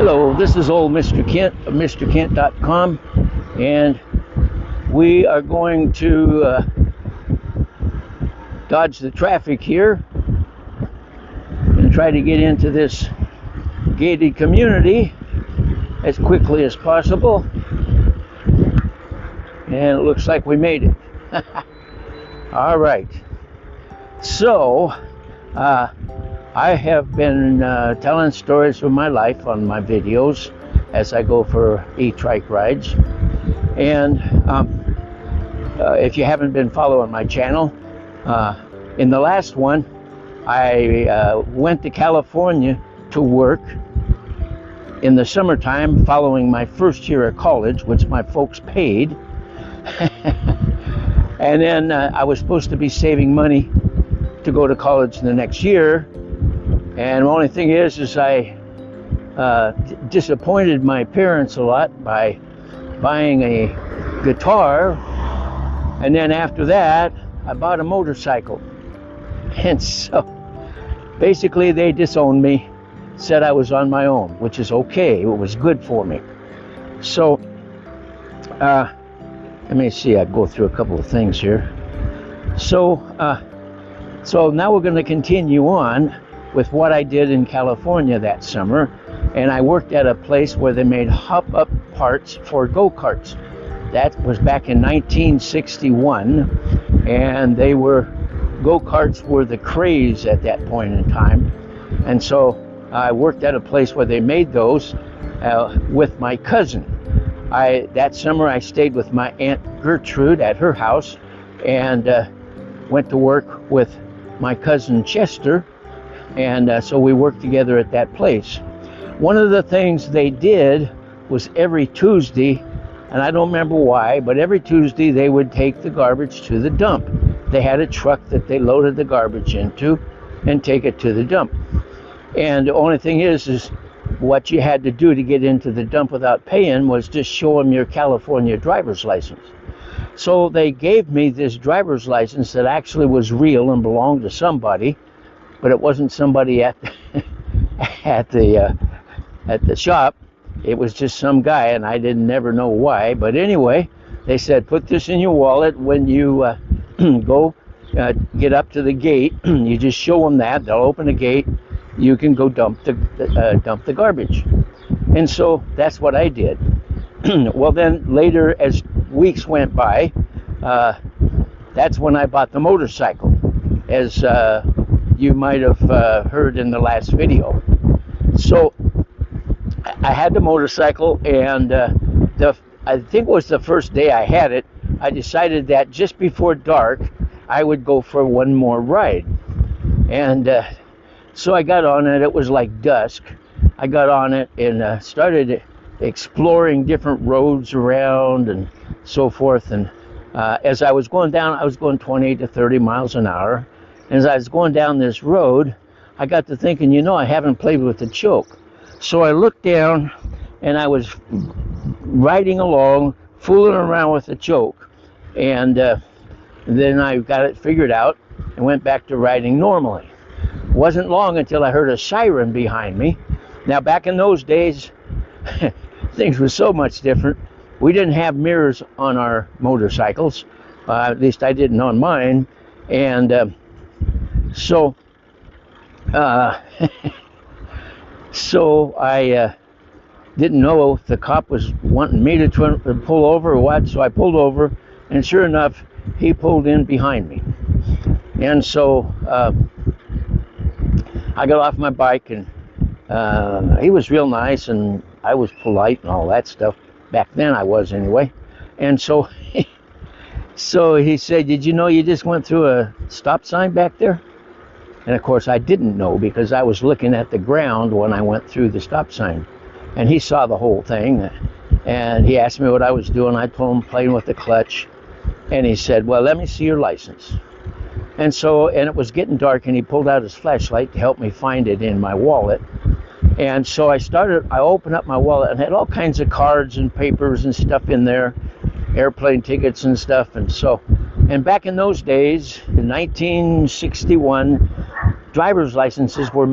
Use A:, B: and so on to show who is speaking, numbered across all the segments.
A: Hello, this is old Mr. Kent of MrKent.com, and we are going to dodge the traffic here and try to get into this gated community as quickly as possible. And it looks like we made it. All right. So, I have been telling stories of my life on my videos as I go for e-trike rides. And if you haven't been following my channel, in the last one, I went to California to work in the summertime following my first year of college, which my folks paid. And then I was supposed to be saving money to go to college the next year. And the only thing is I disappointed my parents a lot by buying a guitar. And then after that, I bought a motorcycle. And so basically they disowned me, said I was on my own, which is okay. It was good for me. So, let me see, I'll go through a couple of things here. So now we're going to continue on with what I did in California that summer. And I worked at a place where they made hop-up parts for go-karts. That was back in 1961, and go-karts were the craze at that point in time. And so I worked at a place where they made those with my cousin. That summer I stayed with my Aunt Gertrude at her house and went to work with my cousin Chester, and so we worked together at that place. One of the things they did was every Tuesday, and I don't remember why, but every Tuesday they would take the garbage to the dump. They had a truck that they loaded the garbage into and take it to the dump. And the only thing is what you had to do to get into the dump without paying was just show them your California driver's license. So they gave me this driver's license that actually was real and belonged to somebody, but it wasn't somebody at the shop. It was just some guy, and I didn't never know why. But anyway, they said, put this in your wallet when you go get up to the gate. You just show them that. They'll open the gate. You can go dump the garbage. And so that's what I did. Well, then later, as weeks went by, that's when I bought the motorcycle, as you might have heard in the last video. So I had the motorcycle, and I think it was the first day I had it, I decided that just before dark I would go for one more ride. And so I got on it. It was like dusk. I got on it and started exploring different roads around and so forth. And as I was going down, I was going 20 to 30 miles an hour. And as I was going down this road, I got to thinking, I haven't played with the choke. So I looked down, and I was riding along, fooling around with the choke. And then I got it figured out and went back to riding normally. It wasn't long until I heard a siren behind me. Now, back in those days, things were so much different. We didn't have mirrors on our motorcycles. At least I didn't on mine. And so I didn't know if the cop was wanting me to pull over or what. So I pulled over, and sure enough, he pulled in behind me. And so I got off my bike, and he was real nice, and I was polite and all that stuff. Back then I was anyway. And so he said, did you know you just went through a stop sign back there? And of course I didn't know, because I was looking at the ground when I went through the stop sign. And he saw the whole thing, and he asked me what I was doing. I told him playing with the clutch. And he said, well, let me see your license. And it was getting dark, and he pulled out his flashlight to help me find it in my wallet. And so I opened up my wallet and had all kinds of cards and papers and stuff in there, airplane tickets and stuff. And back in those days, in 1961, driver's licenses were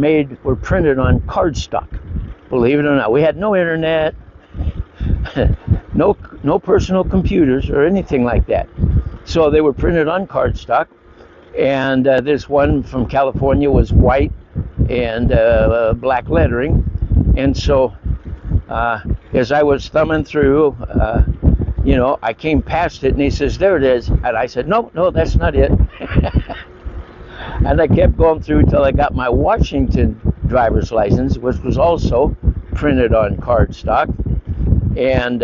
A: printed on cardstock. believe it or not. We had no internet, no personal computers or anything like that. So they were printed on cardstock, and this one from California was white and black lettering. And so as I was thumbing through, I came past it, and he says, "There it is." And I said, "No, that's not it." And I kept going through till I got my Washington driver's license, which was also printed on cardstock. And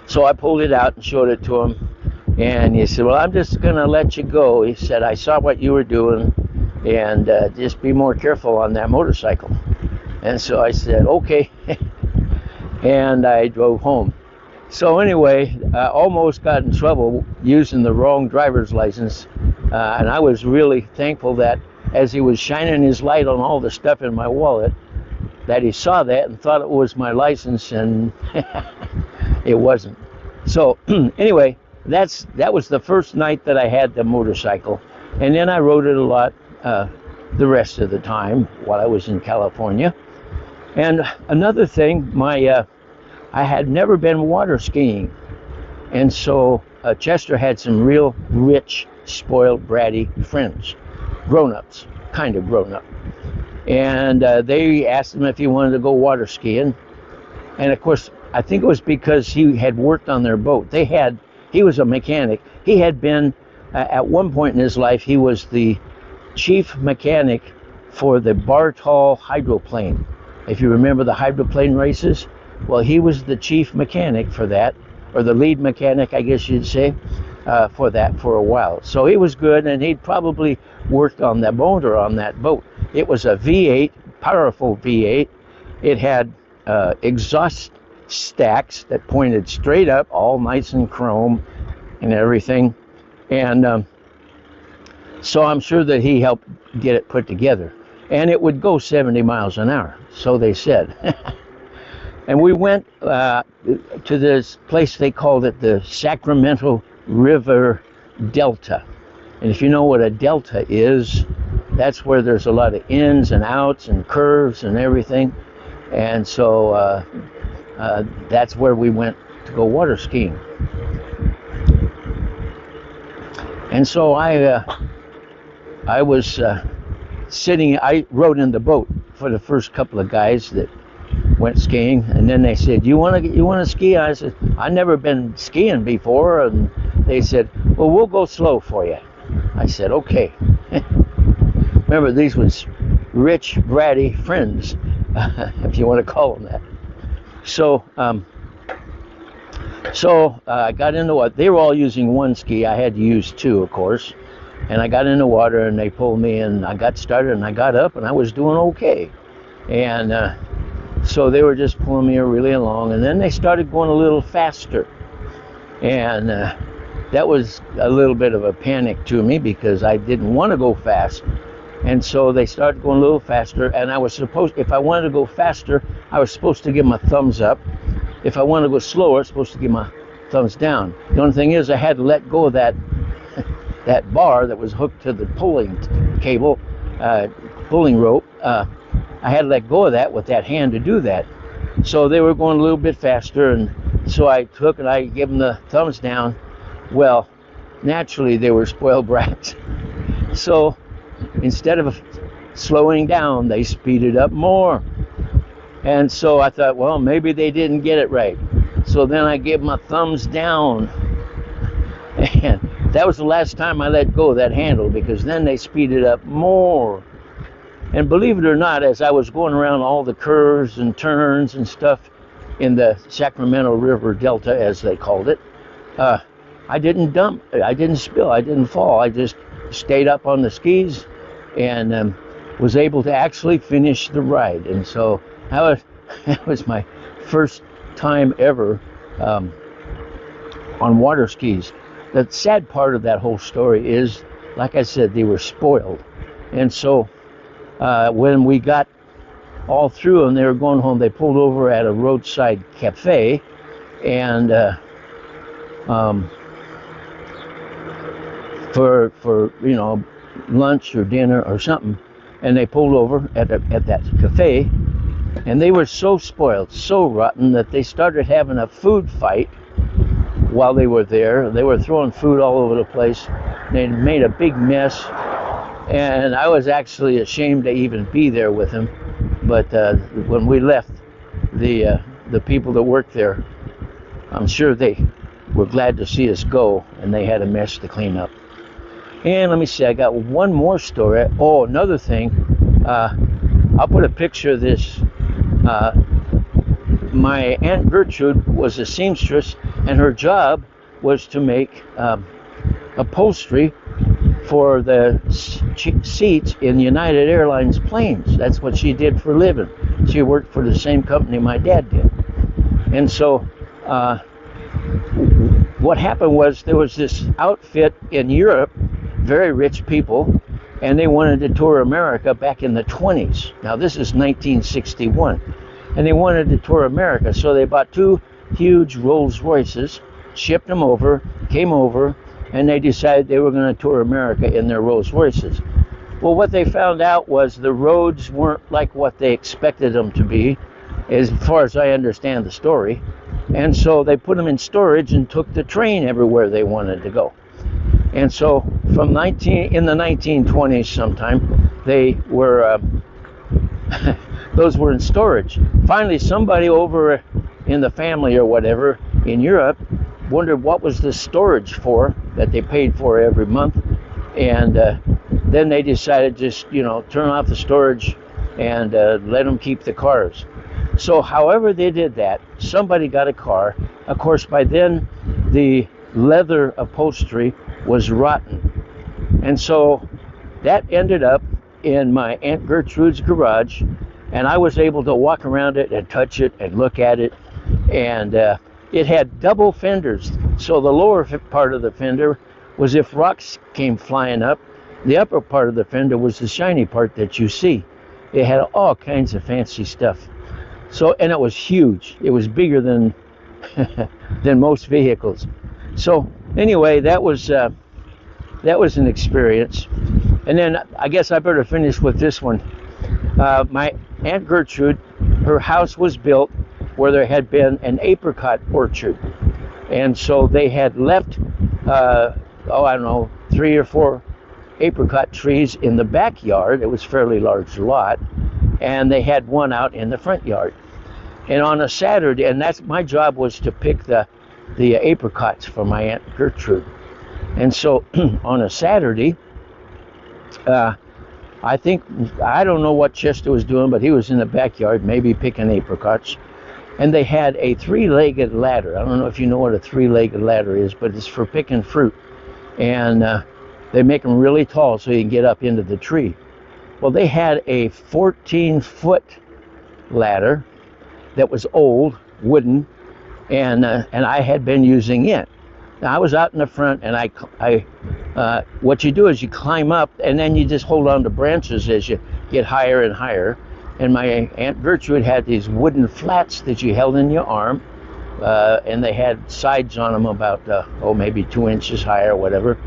A: so I pulled it out and showed it to him. And he said, "Well, I'm just going to let you go." He said, "I saw what you were doing, and just be more careful on that motorcycle." And so I said, "Okay." And I drove home. So anyway, I almost got in trouble using the wrong driver's license. And I was really thankful that as he was shining his light on all the stuff in my wallet, that he saw that and thought it was my license, and it wasn't. So anyway, that was the first night that I had the motorcycle. And then I rode it a lot the rest of the time while I was in California. And another thing, I had never been water skiing. And so Chester had some real rich, spoiled, bratty friends, grown-ups, kind of grown-up. And they asked him if he wanted to go water skiing. And of course, I think it was because he had worked on their boat. He was a mechanic. He had been, at one point in his life, he was the chief mechanic for the Bartol hydroplane. If you remember the hydroplane races, well, he was the chief mechanic for that, or the lead mechanic, I guess you'd say, for that for a while. So he was good, and he'd probably worked on the motor on that boat. It was a V8, powerful V8. It had exhaust stacks that pointed straight up, all nice and chrome and everything. And so I'm sure that he helped get it put together. And it would go 70 miles an hour, so they said. And we went to this place, they called it the Sacramento River Delta. And if you know what a delta is, that's where there's a lot of ins and outs and curves and everything. And so that's where we went to go water skiing. And so I was sitting, I rode in the boat for the first couple of guys that went skiing, and then they said, you want to ski? I said, I've never been skiing before. And they said, well, we'll go slow for you. I said, okay. Remember, these was rich, bratty friends, if you want to call them that. So I got into what they were all using one ski. I had to use two, of course. And I got in the water, and they pulled me, and I got started, and I got up, and I was doing okay. And so they were just pulling me really along, and then they started going a little faster. And that was a little bit of a panic to me because I didn't want to go fast. And so they started going a little faster, and if I wanted to go faster, I was supposed to give them a thumbs up. If I wanted to go slower, I was supposed to give them a thumbs down. The only thing is I had to let go of that bar that was hooked to the pulling cable, pulling rope. I had to let go of that with that hand to do that. So they were going a little bit faster, and so I took and I gave them the thumbs down. Well, naturally they were spoiled brats. So instead of slowing down, they speeded up more. And so I thought, well, maybe they didn't get it right. So then I gave them a thumbs down. And that was the last time I let go of that handle, because then they speeded up more. And believe it or not, as I was going around all the curves and turns and stuff in the Sacramento River Delta, as they called it, I didn't dump, I didn't spill, I didn't fall. I just stayed up on the skis and was able to actually finish the ride. And so that was my first time ever on water skis. The sad part of that whole story is, like I said, they were spoiled. And so when we got all through and they were going home, they pulled over at a roadside cafe, and for lunch or dinner or something, and they pulled over at that cafe, And they were so spoiled, so rotten, that they started having a food fight while they were there. They were throwing food all over the place. They made a big mess. And I was actually ashamed to even be there with him. But when we left, the people that worked there, I'm sure they were glad to see us go, and they had a mess to clean up. And let me see, I got one more story. Oh, another thing. I'll put a picture of this. My Aunt Gertrude was a seamstress, and her job was to make upholstery for the seats in United Airlines planes. That's what she did for a living. She worked for the same company my dad did. And so what happened was there was this outfit in Europe, very rich people, and they wanted to tour America back in the 20s. Now this is 1961. And they wanted to tour America, so they bought 2 huge Rolls Royces, shipped them over, came over, and they decided they were going to tour America in their Rolls Royces. Well, what they found out was the roads weren't like what they expected them to be, as far as I understand the story. And so they put them in storage and took the train everywhere they wanted to go. And so in the 1920s sometime, they were, those were in storage. Finally, somebody over in the family or whatever in Europe wondered what was the storage for that they paid for every month. And then they decided just, turn off the storage and let them keep the cars. So however they did that, somebody got a car. Of course, by then, the leather upholstery was rotten. And so that ended up in my Aunt Gertrude's garage, and I was able to walk around it and touch it and look at it. And it had double fenders. So the lower part of the fender was if rocks came flying up. The upper part of the fender was the shiny part that you see. It had all kinds of fancy stuff. So, and it was huge. It was bigger than than most vehicles. So anyway, that was an experience. And then I guess I better finish with this one. My Aunt Gertrude, her house was built where there had been an apricot orchard. And so they had left, 3 or 4 apricot trees in the backyard. It was a fairly large lot. And they had one out in the front yard. And on a Saturday, and that's my job, was to pick the apricots for my Aunt Gertrude. And so on a Saturday, I don't know what Chester was doing, but he was in the backyard, maybe picking apricots. And they had a 3-legged ladder. I don't know if you know what a 3-legged ladder is, but it's for picking fruit. And they make them really tall so you can get up into the tree. Well, they had a 14-foot ladder that was old, wooden, and I had been using it. Now, I was out in the front, and what you do is you climb up, and then you just hold on to branches as you get higher and higher. And my Aunt Gertrude had these wooden flats that you held in your arm, and they had sides on them about, maybe 2 inches high or whatever.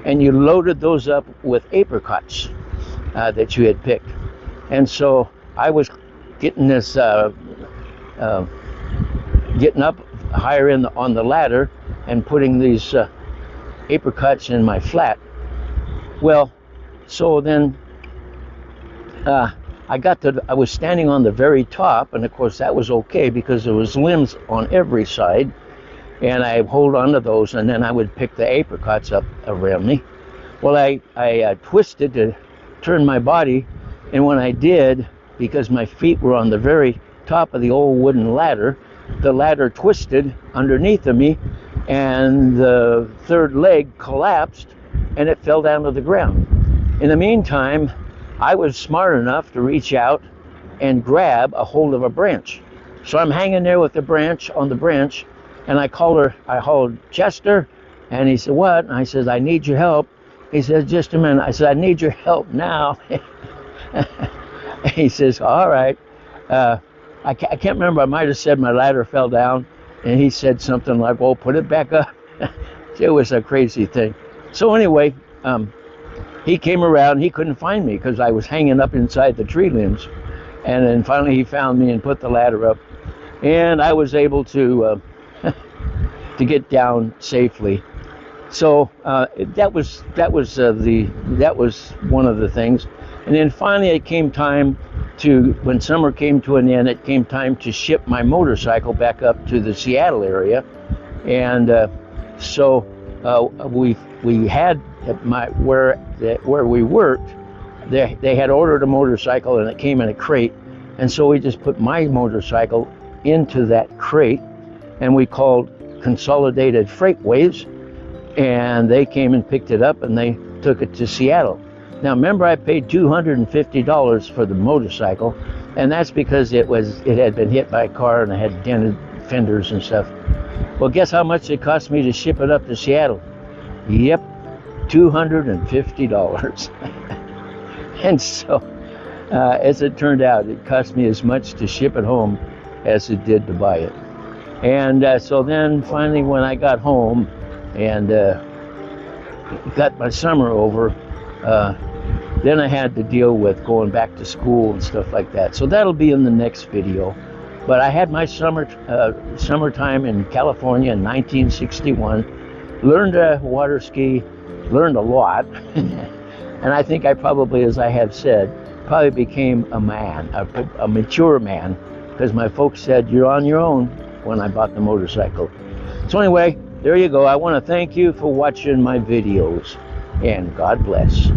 A: And you loaded those up with apricots that you had picked. And so I was getting this, getting up higher on the ladder and putting these apricots in my flat. Well, so then I was standing on the very top, and of course that was okay because there was limbs on every side, and I hold on to those, and then I would pick the apricots up around me. Well, I twisted to turn my body, and when I did, because my feet were on the very top of the old wooden ladder, the ladder twisted underneath of me, and the third leg collapsed, and it fell down to the ground. In the meantime, I was smart enough to reach out and grab a hold of a branch. So I'm hanging there with the branch on the branch, and I called Chester, and he said, "What?" And I said, "I need your help." He said, "Just a minute." I said, "I need your help now." He says, "All right." I can't remember. I might have said my ladder fell down, and he said something like, "Well, put it back up." It was a crazy thing. So anyway, he came around. He couldn't find me because I was hanging up inside the tree limbs. And then finally he found me and put the ladder up, and I was able to to get down safely. So that was one of the things. And then finally it came time to, when summer came to an end, it came time to ship my motorcycle back up to the Seattle area. And so we had where we worked, they had ordered a motorcycle and it came in a crate, and so we just put my motorcycle into that crate, and we called Consolidated Freightways, and they came and picked it up and they took it to Seattle. Now remember, I paid $250 for the motorcycle, and that's because it had been hit by a car and it had dented fenders and stuff. Well, guess how much it cost me to ship it up to Seattle? Yep, $250. And so, as it turned out, it cost me as much to ship it home as it did to buy it. And so then finally when I got home and got my summer over, then I had to deal with going back to school and stuff like that. So that'll be in the next video. But I had my summertime in California in 1961. Learned to water ski, learned a lot. And I think I probably, as I have said, probably became a man, a mature man, because my folks said, you're on your own, when I bought the motorcycle. So anyway, there you go. I want to thank you for watching my videos, and God bless.